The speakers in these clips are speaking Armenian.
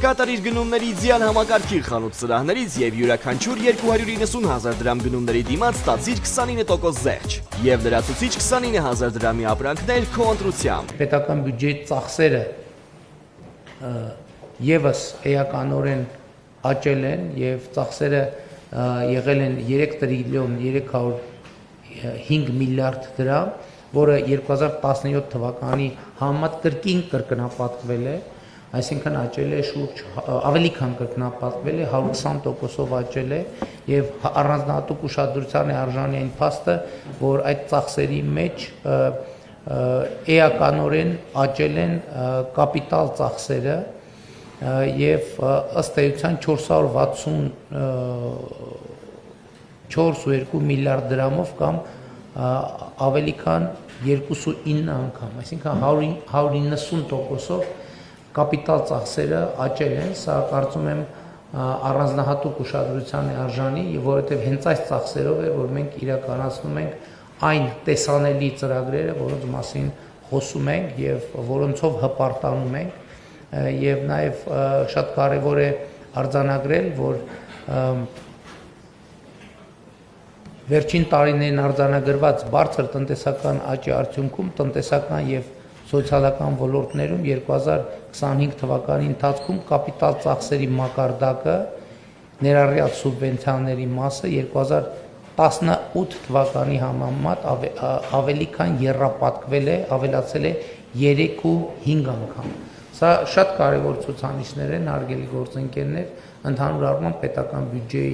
կկատարիր գնումների ձյան համակարգի խանութ սրահներից եւ յուրաքանչյուր 290,000 դրամ գնումների դիմաց ստացիր 29% զեղչ եւ լրացուցիչ 29,000 դրամի ապրանքներ քո ընտրությամբ։ Պետական բյուջեի ծախսերը եւս էականորեն աճել են եւ ծախսերը եղել են 3 տրիլիոն 305 միլիարդ դրամ, որը 2017 թվականի համեմատ կրկնապատկվել է, այսինքն աճել է շուրջ ավելի քան կրկնապատկվել է, 120%-ով աճել է եւ առանձնահատուկ ուշադրության է արժանի այն փաստը, որ այդ ծախսերի մեջ էականորեն աճել են կապիտալ ծախսերը եւ ըստ էության 464.2 միլիարդ դրամով կամ ավելի քան 2.9 անգամ, այսինքն 190%-ով կապիտալ ծախսերը աճել են, սա կարծում եմ առանձնահատուկ ուշադրության է արժանի, որովհետև հենց այս ծախսերով է, որ մենք իրականացնում ենք այն տեսանելի ծրագրերը, որոնց մասին խոսում ենք եւ որոնցով հպարտանում ենք, եւ նաեւ շատ կարեւոր է արձանագրել, որ վերջին տարիներին արձանագրված բարձր տնտեսական աճի արդյունքում տնտեսական եւ սոցիալական ոլորտներում 2025 թվականի ընթացքում կապիտալ ծախսերի մակարդակը ներառյալ սուբվենցիաների մասը 2018 թվականի համեմատ ավելի քան եռապատկվել է, ավելացել է 3.5 անգամ։ Սա շատ կարևոր ցուցանիշներ են, հարգելի գործընկերներ, ընդհանուր առմամբ պետական բյուջեի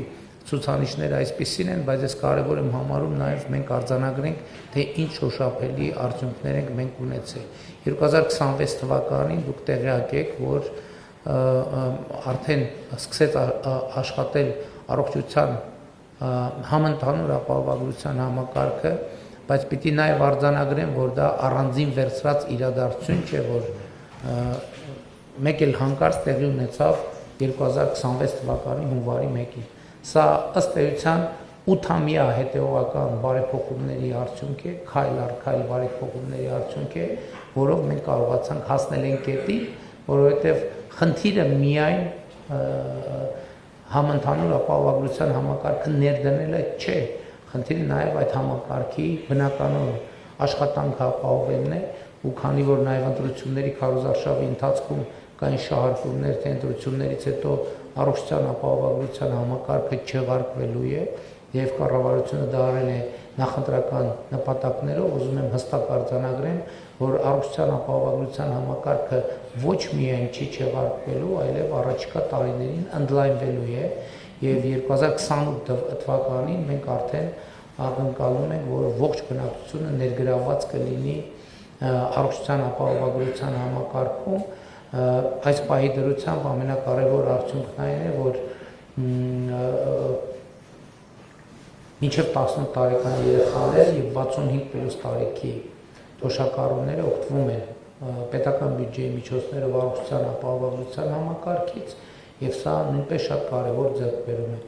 ցուցանիշները այսպիսին են, բայց ես կարևոր եմ համարում նաև մենք արձանագրենք, թե ինչ շոշափելի արդյունքներ ենք մենք ունեցել։ 2026 թվականին դուք տեղյակ եք, որ արդեն սկսեց աշխատել առողջության համընդհանուր ապահովագրության համակարգը, բայց պիտի նաև արձանագրեմ, որ դա առանձին վերցրած իրադարձություն չէ, որ մեկ էլ հանկարծ տեղի ունեցավ 2026 թվականի հունվարի 1-ին։ Սա ըստ էության 8-ամյա հետևողական բարեփոխումների արդյունք է, քայլ առ քայլ բարեփոխումների արդյունք է, որով մենք կարողացանք հասնել այն կետի, որովհետև խնդիրը միայն համընդհանուր ապահովագրության համակարգը ներդնելը չէ, խնդիրը նաև այդ համակարգի բնականon աշխատանքը ապահովելն է, ու քանի որ նաև ընտրությունների քարոզարշավի ընթացքում կային շահարկումներ, թե ընտրություններից հետո առողջության ապահովագրության համակարգը չեղարկվելու է եւ կառավարությունը դա արել է նախընտրական նպատակներով, ուզում եմ հստակ արձանագրեմ, որ առողջության ապահովագրության համակարգը ոչ միայն չի չեղարկվելու, այլև առաջիկա տարիներին ընդլայնվելու է եւ 2028 թվականին մենք արդեն ակնկալում ենք, որ ողջ բնակչությունը ներգրավված կլինի առողջության ապահովագրության համակարգում, այս պահի դրությամբ ամենակարևոր արդյունքն այն է, որ մինչև 18 տարեկան երեխաներ եւ 65+ տարեկի թոշակառուները օգտվում են պետական բյուջեի միջոցներով առողջության ապահովագրության համակարգից եւ սա նույնպես շատ կարեւոր ձեռքբերում է։